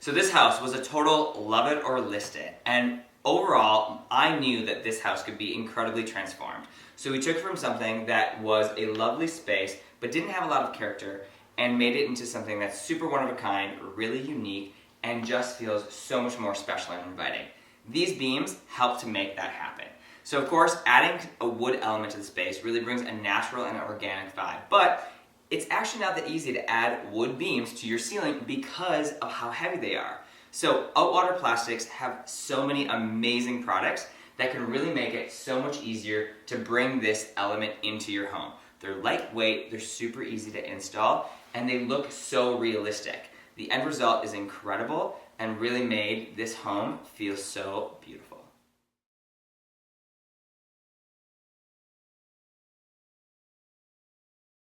So this house was a total love it or list it. And overall, I knew that this house could be incredibly transformed. So we took from something that was a lovely space, but didn't have a lot of character, and made it into something that's super one of a kind, really unique, and just feels so much more special and inviting. These beams help to make that happen. So of course, adding a wood element to the space really brings a natural and organic vibe, but it's actually not that easy to add wood beams to your ceiling because of how heavy they are. So Outwater Plastics have so many amazing products that can really make it so much easier to bring this element into your home. They're lightweight, they're super easy to install, and they look so realistic. The end result is incredible and really made this home feel so beautiful.